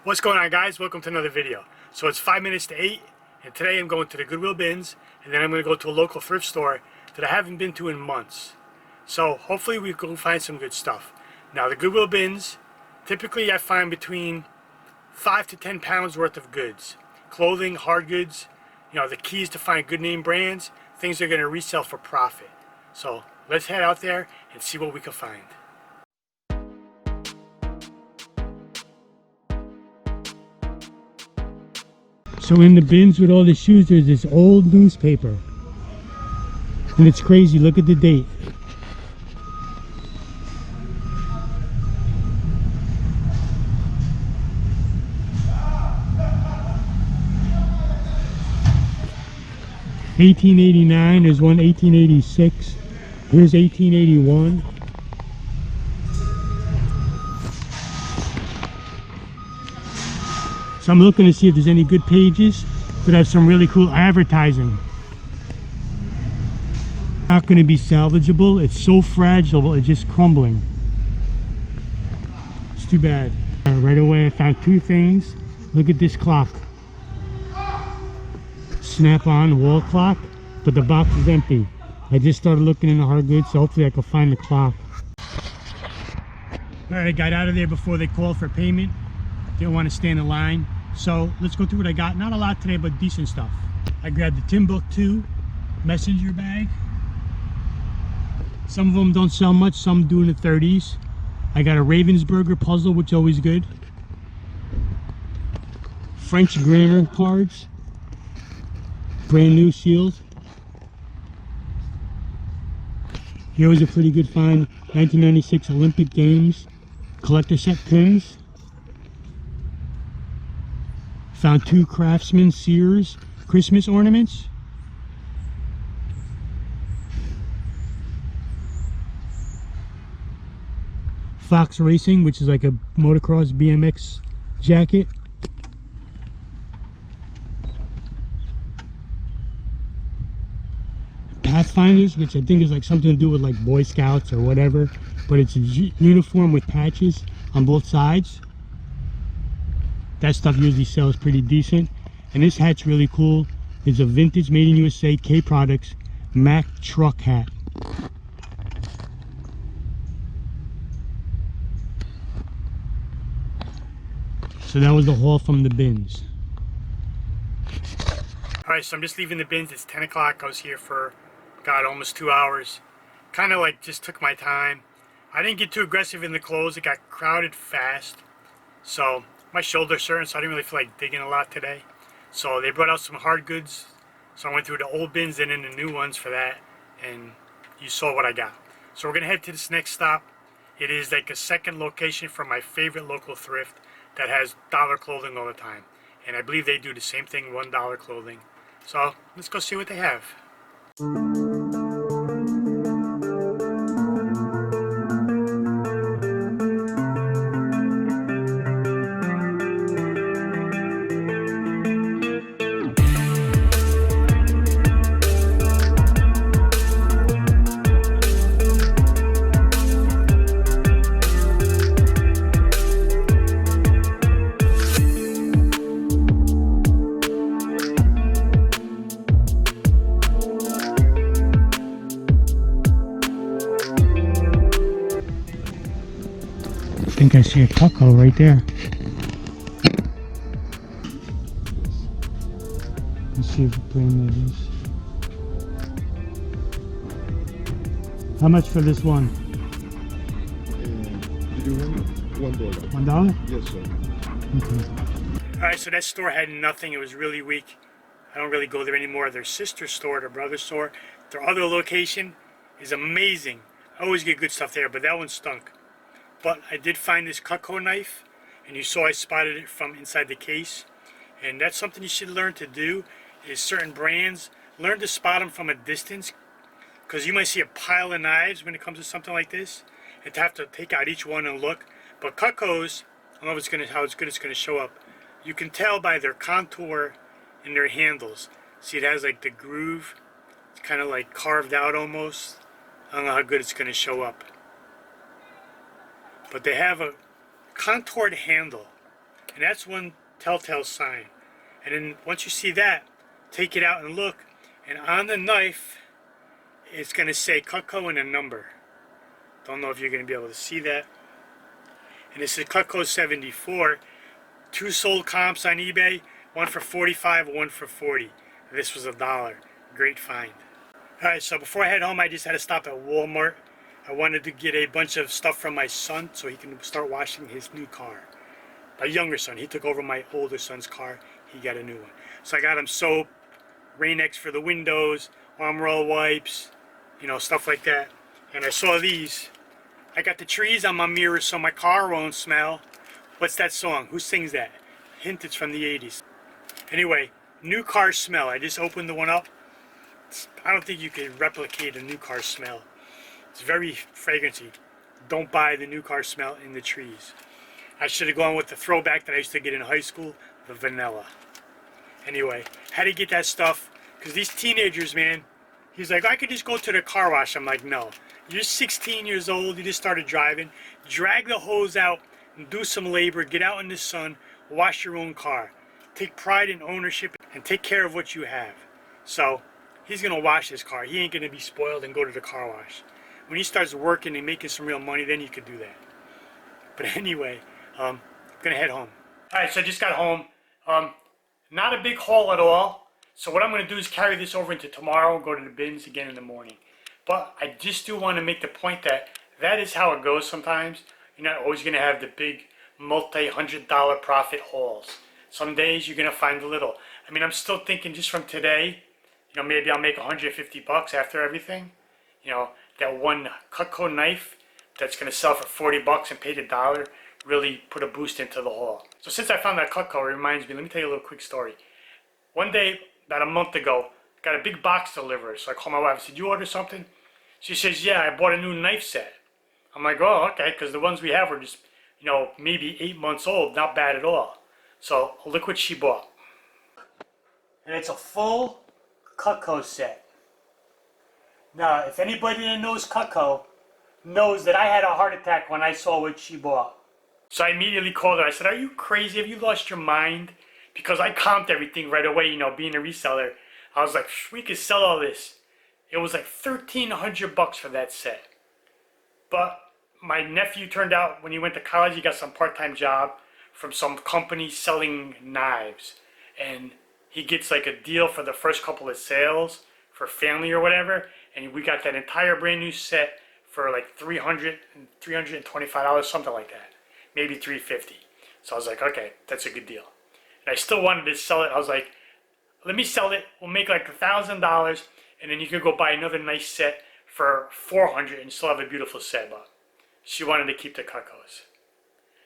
What's going on, guys? Welcome to another video. So it's 5 minutes to 8, and today I'm going to the Goodwill bins, and then I'm going to go to a local thrift store that I haven't been to in months. So hopefully we can find some good stuff. Now the Goodwill bins, typically I find between 5 to 10 pounds worth of goods. Clothing, hard goods, the keys to find good name brands, things they're going to resell for profit. So let's head out there and see what we can find. So in the bins with all the shoes, there's this old newspaper. And it's crazy, look at the date. $18.89, there's one $18.86, here's $18.81. So I'm looking to see if there's any good pages that have some really cool advertising. Not going to be salvageable. It's so fragile, it's just crumbling. It's too bad. Right away I found two things. Look at this clock. Snap-on wall clock, but the box is empty. I just started looking in the hard goods, so hopefully I can find the clock. Alright, I got out of there before they called for payment. Didn't want to stand in line. So let's go through what I got. Not a lot today, but decent stuff. I grabbed the Timbuktu messenger bag. Some of them don't sell much, some do in the 30s. I got a Ravensburger puzzle, which is always good. French grammar cards. Brand new sealed. Here was a pretty good find. 1996 Olympic Games collector set pins. Found two Craftsman Sears Christmas ornaments. Fox Racing, which is like a motocross BMX jacket. Pathfinders, which I think is like something to do with like Boy Scouts or whatever, but it's a uniform with patches on both sides. That stuff usually sells pretty decent. And this hat's really cool. It's a vintage made in USA K Products Mack truck hat. So that was the haul from the bins. Alright, so I'm just leaving the bins. It's 10 o'clock. I was here for, God, almost 2 hours. Kind of like just took my time. I didn't get too aggressive in the clothes. It got crowded fast. So my shoulders hurt, so I didn't really feel like digging a lot today. So they brought out some hard goods. So I went through the old bins and then the new ones for that. And you saw what I got. So we're going to head to this next stop. It is like a second location for my favorite local thrift that has dollar clothing all the time. And I believe they do the same thing, $1 clothing. So let's go see what they have. I think I see a Cutco right there. Let's see what brand that is. How much for this one? You want $1? $1? Yes, sir. Okay. Alright, so that store had nothing. It was really weak. I don't really go there anymore. Their sister store, their brother's store, their other location is amazing. I always get good stuff there, but that one stunk. But I did find this Cutco knife, and you saw I spotted it from inside the case. And that's something you should learn to do, is certain brands, learn to spot them from a distance, because you might see a pile of knives when it comes to something like this, and to have to take out each one and look. But Cutco's, I don't know if how good it's going to show up. You can tell by their contour and their handles. See, it has like the groove. It's kind of like carved out almost. I don't know how good it's going to show up. But they have a contoured handle. And that's one telltale sign. And then once you see that, take it out and look. And on the knife, it's going to say Cutco and a number. Don't know if you're going to be able to see that. And this is Cutco 74. 2 sold comps on eBay. One for 45, one for 40. This was $1. Great find. Alright, so before I head home, I just had to stop at Walmart. I wanted to get a bunch of stuff from my son so he can start washing his new car. My younger son, he took over my older son's car. He got a new one. So I got him soap, Rain-X for the windows, Armor All wipes, you know, stuff like that. And I saw these. I got the trees on my mirror so my car won't smell. What's that song? Who sings that? Hint, it's from the 80s. Anyway, new car smell. I just opened the one up. I don't think you could replicate a new car smell. It's very fragrancy. Don't buy the new car smell in the trees. I should have gone with the throwback that I used to get in high school, the vanilla. Anyway, had to get that stuff because these teenagers, man, he's like, I could just go to the car wash. I'm like, no. You're 16 years old. You just started driving. Drag the hose out and do some labor. Get out in the sun. Wash your own car. Take pride in ownership and take care of what you have. So he's going to wash his car. He ain't going to be spoiled and go to the car wash. When he starts working and making some real money, then you could do that. But anyway, I'm going to head home. All right, so I just got home. Not a big haul at all. So what I'm going to do is carry this over into tomorrow and go to the bins again in the morning. But I just do want to make the point that that is how it goes sometimes. You're not always going to have the big multi-$100 profit hauls. Some days you're going to find a little. I mean, I'm still thinking just from today, you know, maybe I'll make $150 after everything. You know, that one Cutco knife that's going to sell for $40 and paid $1 really put a boost into the haul. So since I found that Cutco, it reminds me, let me tell you a little quick story. One day, about a month ago, got a big box delivered. So I called my wife and said, you order something? She says, yeah, I bought a new knife set. I'm like, oh, okay, because the ones we have are just, you know, maybe 8 months old, not bad at all. So look what she bought. And it's a full Cutco set. Now, if anybody that knows Cutco knows that I had a heart attack when I saw what she bought. So I immediately called her. I said, are you crazy? Have you lost your mind? Because I comped everything right away, you know, being a reseller. I was like, we could sell all this. It was like $1,300 for that set. But my nephew turned out, when he went to college, he got some part-time job from some company selling knives. And he gets like a deal for the first couple of sales for family or whatever. And we got that entire brand new set for like $325, something like that. Maybe $350. So I was like, okay, that's a good deal. And I still wanted to sell it. I was like, let me sell it. We'll make like $1,000, and then you can go buy another nice set for $400 and still have a beautiful set. But she wanted to keep the Cutcos.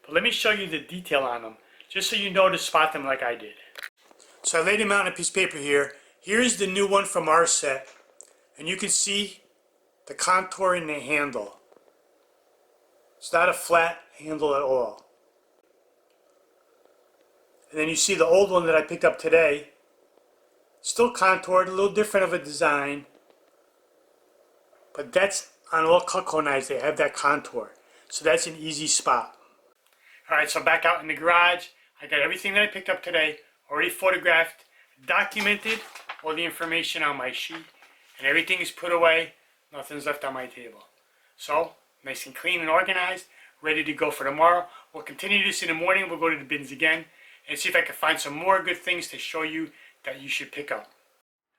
But let me show you the detail on them, just so you know to spot them like I did. So I laid them out on a piece of paper here. Here's the new one from our set, and you can see the contour in the handle. It's not a flat handle at all. And then you see the old one that I picked up today. Still contoured, a little different of a design. But that's on all Cutco knives, they have that contour. So that's an easy spot. Alright, so I'm back out in the garage. I got everything that I picked up today already photographed, documented, all the information on my sheet. And everything is put away. Nothing's left on my table. So, nice and clean and organized, ready to go for tomorrow. We'll continue this in the morning. We'll go to the bins again and see if I can find some more good things to show you that you should pick up.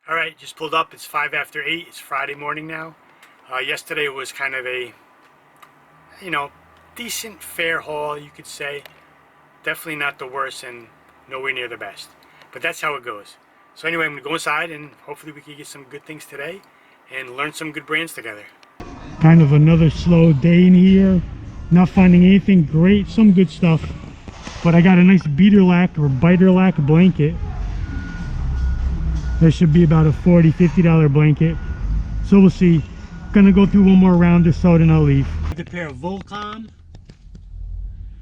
Alright, just pulled up. It's 5 after 8. It's Friday morning now. Yesterday was kind of a, you know, decent, fair haul, you could say. Definitely not the worst and nowhere near the best. But that's how it goes. So anyway, I'm going to go inside and hopefully we can get some good things today and learn some good brands together. Kind of another slow day in here. Not finding anything great, some good stuff. But I got a nice beater lack or biter lack blanket. There should be about a $40, $50 blanket. So we'll see. Gonna go through one more round or so, then I'll leave. A pair of Volcom.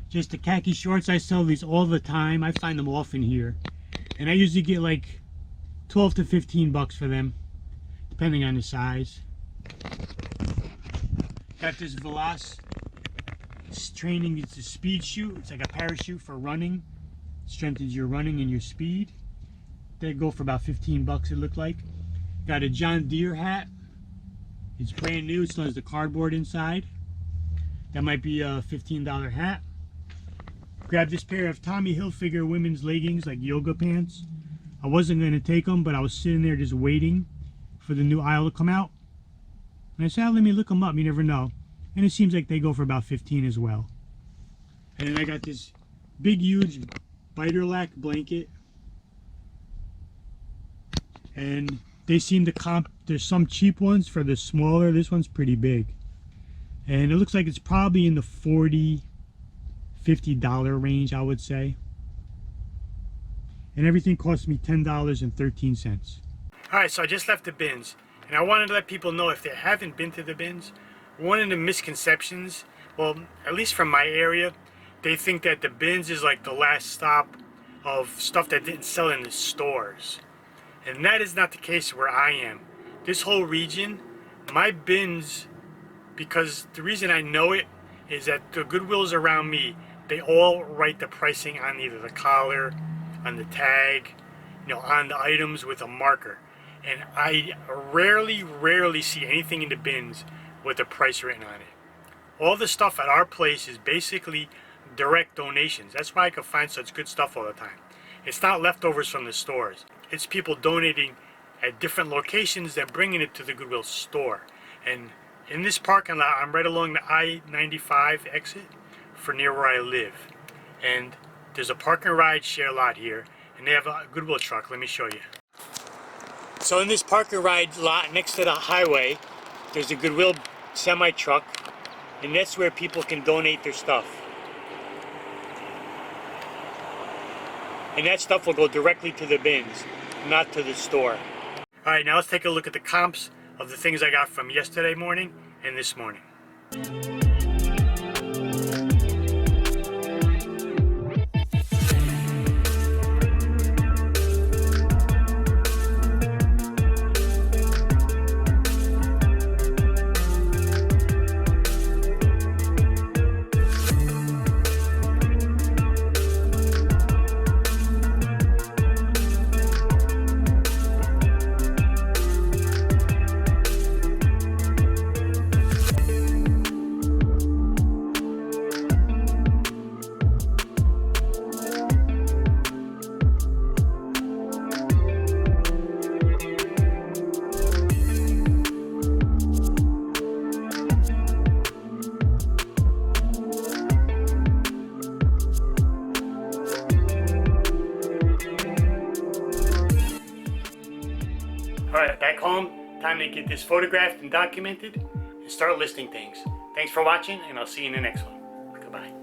Just the khaki shorts. I sell these all the time. I find them often here. And I usually get like 12 to 15 bucks for them, depending on the size. Got this Veloz. It's training. It's a speed shoe. It's like a parachute for running. Strengthens your running and your speed. They go for about 15 bucks, it looked like. Got a John Deere hat. It's brand new, it still has the cardboard inside. That might be a $15 hat. Grabbed this pair of Tommy Hilfiger women's leggings, like yoga pants. I wasn't going to take them, but I was sitting there just waiting for the new aisle to come out. And I said, oh, let me look them up, you never know. And it seems like they go for about 15 as well. And then I got this big, huge Biterlac blanket. And they seem to comp, there's some cheap ones for the smaller, this one's pretty big. And it looks like it's probably in the $40, $50 range, I would say. And everything cost me $10.13. Alright, so I just left the bins. And I wanted to let people know, if they haven't been to the bins, one of the misconceptions, well, at least from my area, they think that the bins is like the last stop of stuff that didn't sell in the stores. And that is not the case where I am. This whole region, my bins, because the reason I know it is that the Goodwills around me, they all write the pricing on either the collar, on the tag, you know, on the items with a marker. And I rarely see anything in the bins with a price written on it. All the stuff at our place is basically direct donations. That's why I can find such good stuff all the time. It's not leftovers from the stores. It's people donating at different locations that bringing it to the Goodwill store. And in this parking lot, I'm right along the I-95 exit for near where I live. And there's a park and ride share lot here, and they have a Goodwill truck. Let me show you. So in this park and ride lot next to the highway, there's a Goodwill semi truck, and that's where people can donate their stuff. And that stuff will go directly to the bins, not to the store. Alright, now let's take a look at the comps of the things I got from yesterday morning and this morning. Alright, back home, time to get this photographed and documented and start listing things. Thanks for watching, and I'll see you in the next one. Goodbye.